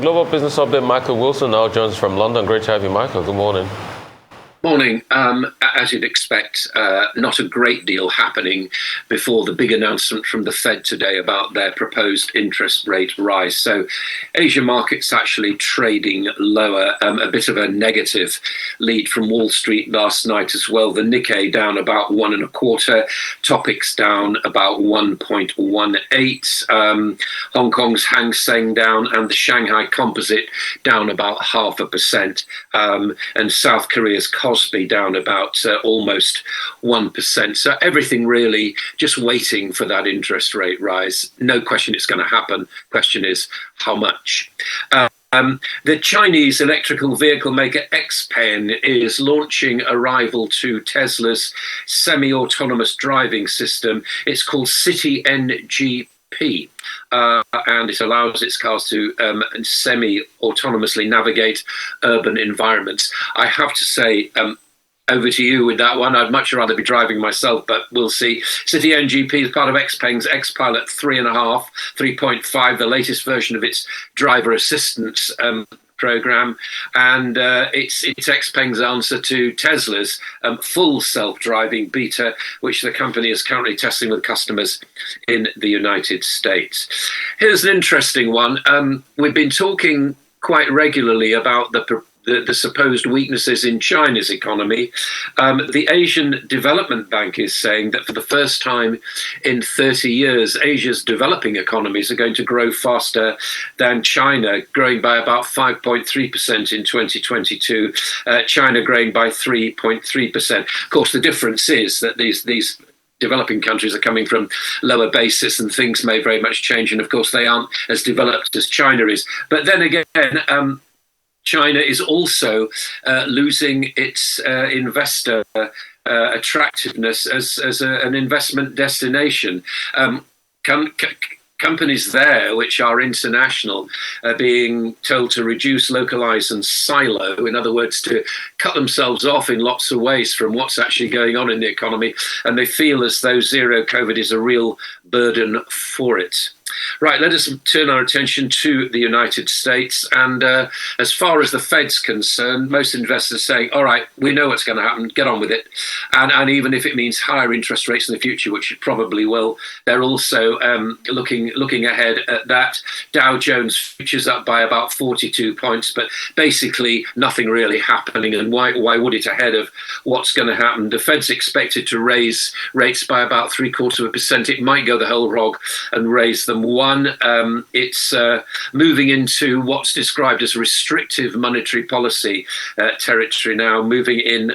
Global Business Update, Michael Wilson now joins from London. Great to have you, Michael. Good morning. Morning. As you'd expect, not a great deal happening before the big announcement from the Fed today about their proposed interest rate rise. So Asia markets actually trading lower, a bit of a negative lead from Wall Street last night as well. The Nikkei down about 1.25, Topix down about 1.18, Hong Kong's Hang Seng down, and the Shanghai Composite down about 0.5%, and South Korea's Kospi down about almost 1%. So everything really just waiting for that interest rate rise. No question it's going to happen. Question is how much. The Chinese electrical vehicle maker XPeng is launching a rival to Tesla's semi-autonomous driving system. It's called City NGP. And it allows its cars to semi-autonomously navigate urban environments. I have to say, over to you with that one. I'd much rather be driving myself, but we'll see. City NGP is part of XPeng's XPilot 3.5, 3.5, the latest version of its driver assistance program, and it's XPeng's answer to Tesla's full self-driving beta, which the company is currently testing with customers in the United States. Here's an interesting one. We've been talking quite regularly about the supposed weaknesses in China's economy. The Asian Development Bank is saying that for the first time in 30 years, Asia's developing economies are going to grow faster than China, growing by about 5.3% in 2022, China growing by 3.3%. Of course, the difference is that these developing countries are coming from lower bases and things may very much change. And of course, they aren't as developed as China is. But then again, China is also losing its investor attractiveness as an investment destination. Companies there, which are international, are being told to reduce, localize, and silo. In other words, to cut themselves off in lots of ways from what's actually going on in the economy. And they feel as though zero COVID is a real burden for it. Right, let us turn our attention to the United States. And as far as the Fed's concerned, most investors are saying, all right, we know what's going to happen, get on with it. And even if it means higher interest rates in the future, which it probably will, they're also looking ahead at that. Dow Jones futures up by about 42 points, but basically nothing really happening. And why would it ahead of what's going to happen? The Fed's expected to raise rates by about 0.75%. It might go the whole hog and raise them. It's moving into what's described as restrictive monetary policy territory now, moving in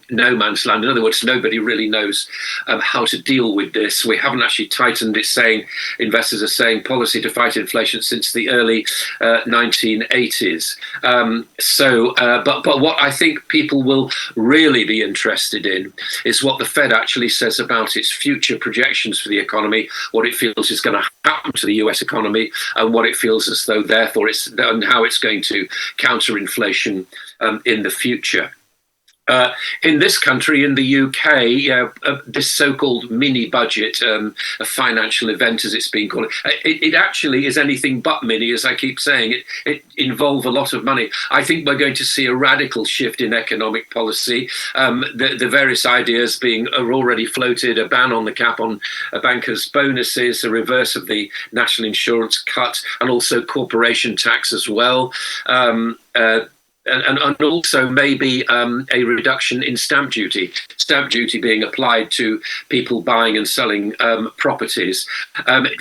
no man's land. In other words, nobody really knows how to deal with this. We haven't actually tightened it, saying investors are saying policy to fight inflation since the early 1980s. But what I think people will really be interested in is what the Fed actually says about its future projections for the economy, what it feels is going to happen to the US economy, and what it feels as though therefore and how it's going to counter inflation in the future. In this country, in the UK, this so-called mini budget, a financial event as it's being called, it actually is anything but mini, as I keep saying. It involves a lot of money. I think we're going to see a radical shift in economic policy. The various ideas are already floated: a ban on the cap on bankers' bonuses, a reverse of the national insurance cut, and also corporation tax as well. And also maybe a reduction in stamp duty being applied to people buying and selling properties.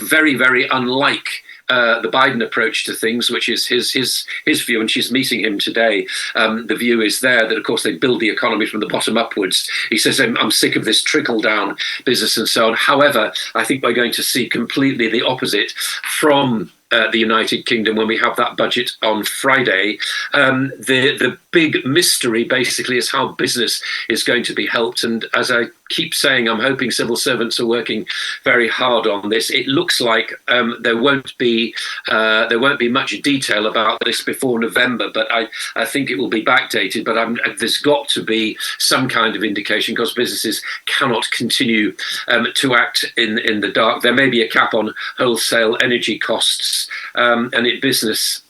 Very, very unlike the Biden approach to things, which is his view, and she's meeting him today. The view is there that, of course, they build the economy from the bottom upwards. He says, I'm sick of this trickle-down business and so on. However, I think we're going to see completely the opposite from the United Kingdom when we have that budget on Friday. The big mystery basically is how business is going to be helped. And as I keep saying, I'm hoping civil servants are working very hard on this. It looks like there won't be much detail about this before November, but I think it will be backdated. But there's got to be some kind of indication, because businesses cannot continue to act in the dark. There may be a cap on wholesale energy costs, and business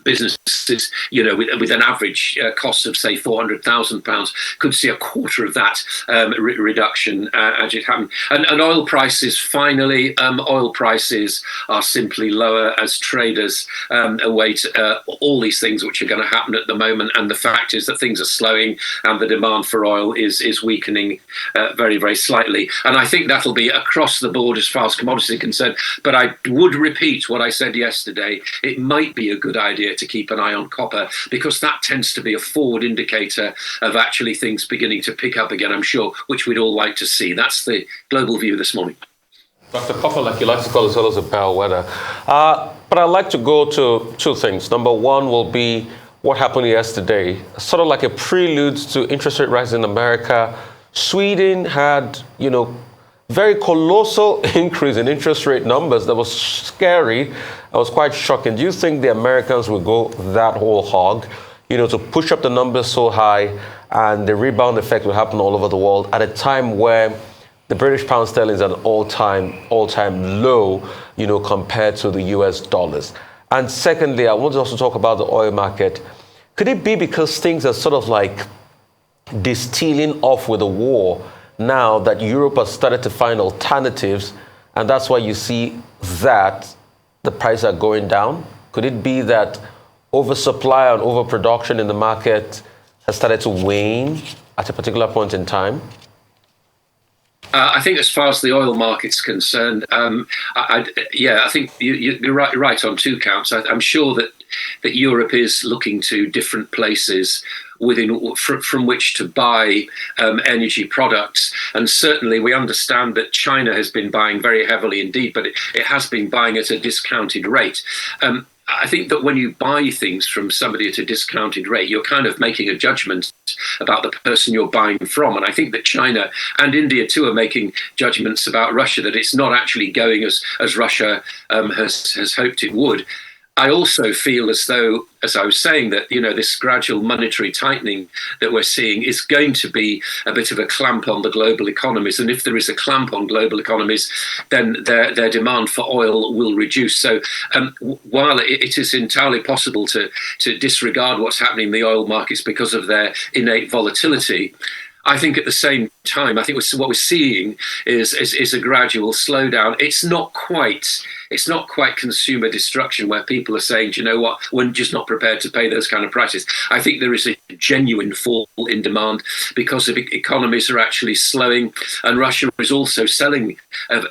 businesses, with an average cost of say £400,000 could see a quarter of that reduction as it happened. And oil prices, finally, oil prices are simply lower as traders await all these things which are going to happen at the moment. And the fact is that things are slowing and the demand for oil is weakening very, very slightly. And I think that'll be across the board as far as commodities are concerned. But I would repeat what I said yesterday. It might be a good idea to keep an eye on copper, because that tends to be a forward indicator of actually things beginning to pick up again, I'm sure, which we'd all like to see. That's the global view this morning. Dr. Copper, like you like to call as well as a bellwether. But I'd like to go to two things. Number one will be what happened yesterday, sort of like a prelude to interest rate rise in America. Sweden had, very colossal increase in interest rate numbers that was scary. That was quite shocking. Do you think the Americans will go that whole hog, to push up the numbers so high, and the rebound effect will happen all over the world at a time where the British pound sterling is at an all-time low, compared to the US dollars? And secondly, I want to also talk about the oil market. Could it be because things are sort of like distilling off with the war now that Europe has started to find alternatives, and that's why you see that the prices are going down? Could it be that oversupply and overproduction in the market has started to wane at a particular point in time? I think as far as the oil market's concerned, I think you're right on two counts. I'm sure that Europe is looking to different places from which to buy energy products. And certainly we understand that China has been buying very heavily indeed, but it has been buying at a discounted rate. I think that when you buy things from somebody at a discounted rate, you're kind of making a judgment about the person you're buying from. And I think that China and India too are making judgments about Russia, that it's not actually going as Russia has hoped it would. I also feel as though, as I was saying, that this gradual monetary tightening that we're seeing is going to be a bit of a clamp on the global economies. And if there is a clamp on global economies, then their demand for oil will reduce. So while it is entirely possible to disregard what's happening in the oil markets because of their innate volatility, I think at the same time, I think what we're seeing is a gradual slowdown. It's not quite consumer destruction where people are saying, do you know what, we're just not prepared to pay those kind of prices. I think there is a genuine fall in demand because the economies are actually slowing, and Russia is also selling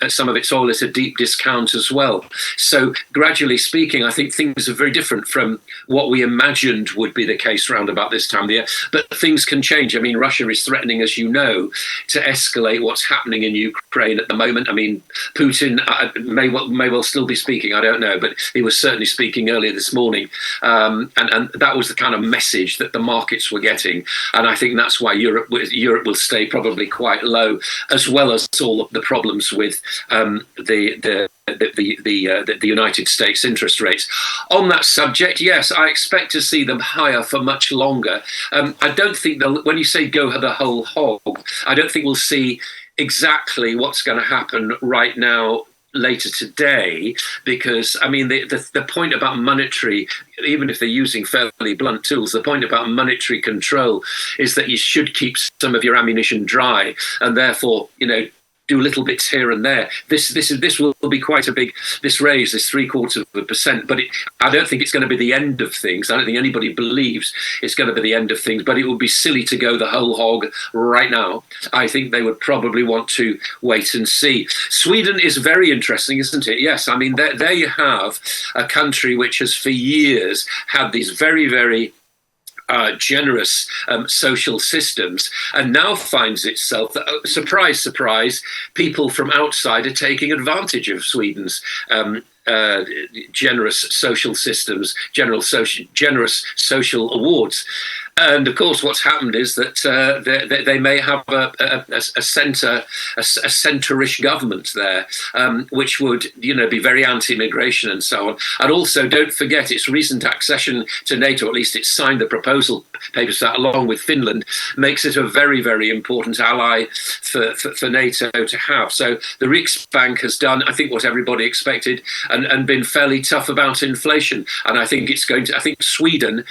some of its oil at a deep discount as well. So gradually speaking, I think things are very different from what we imagined would be the case around about this time of the year. But things can change. I mean, Russia is threatening, as you know, to escalate what's happening in Ukraine at the moment. I mean, Putin may well still be speaking, I don't know, but he was certainly speaking earlier this morning. And that was the kind of message that the markets were getting. And I think that's why Europe will stay probably quite low, as well as all of the problems with the United States interest rates. On that subject, yes, I expect to see them higher for much longer. I don't think when you say go the whole hog, I don't think we'll see exactly what's going to happen right now later today, because I mean the point about monetary, even if they're using fairly blunt tools, the point about monetary control is that you should keep some of your ammunition dry, and therefore do little bits here and there. This will be quite a big, this raise, this 0.75%, but I don't think it's going to be the end of things. I don't think anybody believes it's going to be the end of things, but it would be silly to go the whole hog right now. I think they would probably want to wait and see. Sweden is very interesting, isn't it? Yes, I mean, there you have a country which has for years had these very, very generous social systems, and now finds itself that, surprise, surprise, people from outside are taking advantage of Sweden's generous social systems, generous social awards. And of course, what's happened is that they may have a centre-ish government there, which would, be very anti-immigration and so on. And also, don't forget its recent accession to NATO. At least it's signed the proposal papers that, along with Finland, makes it a very, very important ally for NATO to have. So the Riksbank has done, I think, what everybody expected, and been fairly tough about inflation. And I think it's going to. I think Sweden,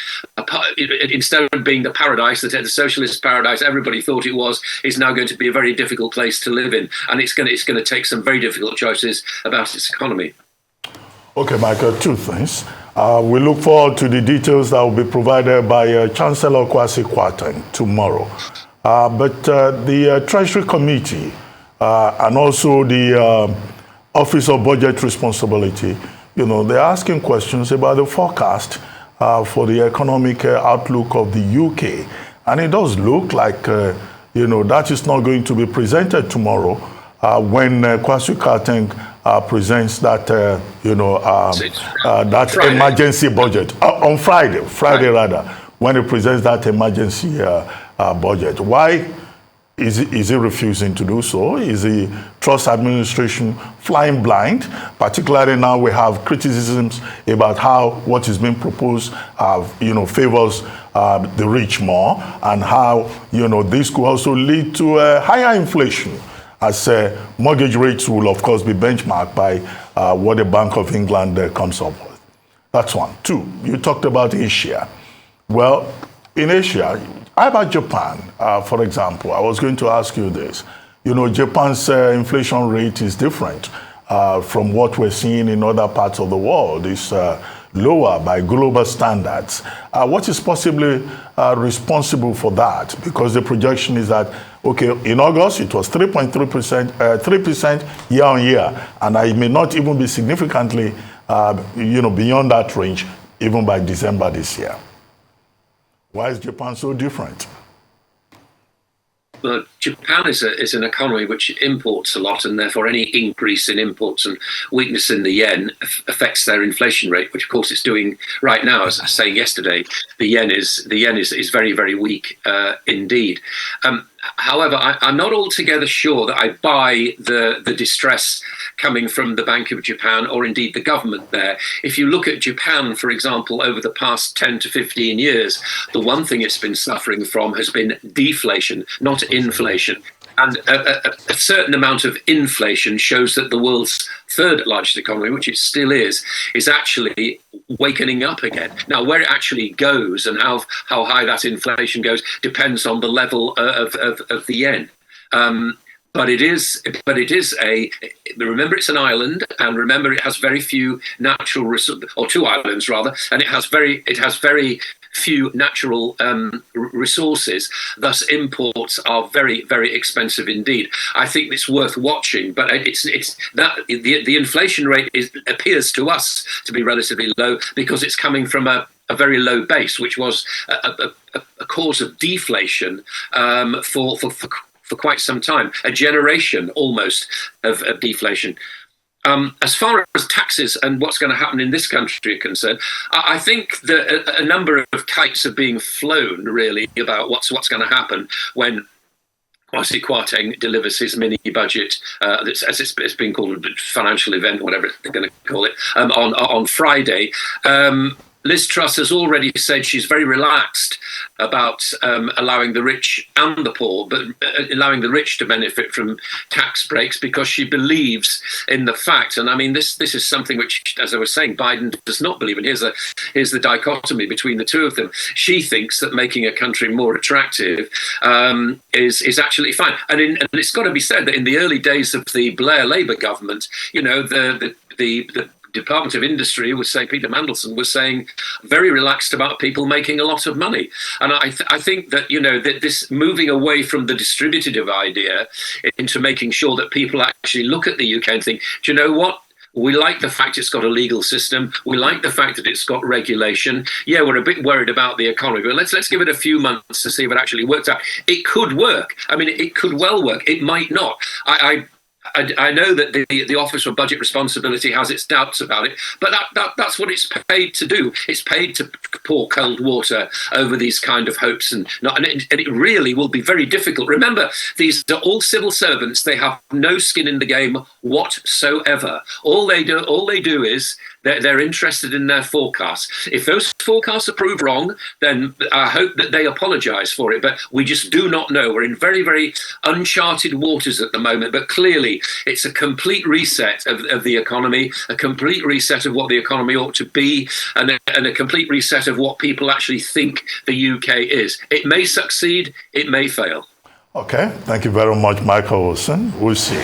instead of being the paradise, the socialist paradise everybody thought it was, is now going to be a very difficult place to live in, and it's going to take some very difficult choices about its economy. Okay, Michael, two things. We look forward to the details that will be provided by Chancellor Kwasi Kwarteng tomorrow. But the Treasury Committee and also the Office of Budget Responsibility, they're asking questions about the forecast for the economic outlook of the UK. And it does look like, that is not going to be presented tomorrow when Kwasi Kwarteng presents that, that Friday. Emergency budget. On Friday rather, when he presents that emergency budget. Why is he refusing to do so? Is the Truss administration flying blind? Particularly now we have criticisms about how what is being proposed, favors the rich more, and how, this could also lead to higher inflation, as mortgage rates will, of course, be benchmarked by what the Bank of England comes up with. That's one. Two, you talked about Asia. Well, in Asia, how about Japan, for example? I was going to ask you this. Japan's inflation rate is different from what we're seeing in other parts of the world. It's lower by global standards. What is possibly responsible for that? Because the projection is that, okay, in August, it was 3.3%, 3% year on year, and it may not even be significantly, beyond that range, even by December this year. Why is Japan so different? Well, Japan is an economy which imports a lot, and therefore any increase in imports and weakness in the yen affects their inflation rate, which of course it's doing right now. As I was saying yesterday, the yen is very, very weak indeed. However, I'm not altogether sure that I buy the distress coming from the Bank of Japan, or indeed the government there. If you look at Japan, for example, over the past 10 to 15 years, the one thing it's been suffering from has been deflation, not inflation. And a certain amount of inflation shows that the world's third largest economy, which it still is actually wakening up again. Now, where it actually goes and how high that inflation goes depends on the level of the yen. But it is remember, it's an island, and remember it has very few natural resources, or two islands rather, and it has very few natural resources. Thus, imports are very, very expensive indeed. I think it's worth watching, but it's that the inflation rate appears to us to be relatively low because it's coming from a very low base, which was a cause of deflation for quite some time, a generation almost of deflation. As far as taxes and what's going to happen in this country are concerned, I think that a number of kites are being flown really about what's going to happen when Kwasi Kwarteng delivers his mini budget, as it's been called, a financial event, whatever they're going to call it, on Friday. Liz Truss has already said she's very relaxed about allowing the rich and the poor, but allowing the rich to benefit from tax breaks, because she believes in the fact, and I mean this is something which, as I was saying, Biden does not believe in. Here's the dichotomy between the two of them. She thinks that making a country more attractive is actually fine, and it's got to be said that in the early days of the Blair Labour government, the Department of Industry was saying, Peter Mandelson was saying, very relaxed about people making a lot of money. And I think that, that this moving away from the distributive idea into making sure that people actually look at the UK and think, do you know what? We like the fact it's got a legal system. We like the fact that it's got regulation. Yeah, we're a bit worried about the economy, but let's give it a few months to see if it actually works out. It could work. I mean, it could well work. It might not. I know that the Office for Budget Responsibility has its doubts about it, but that's what it's paid to do. It's paid to pour cold water over these kind of hopes, and it really will be very difficult. Remember, these are all civil servants. They have no skin in the game whatsoever. All they do is they're interested in their forecasts. If those forecasts are proved wrong, then I hope that they apologise for it. But we just do not know. We're in very, very uncharted waters at the moment. But clearly, it's a complete reset of the economy, a complete reset of what the economy ought to be, and a complete reset of what people actually think the UK is. It may succeed, it may fail. Okay, thank you very much, Michael Olsen. We'll see.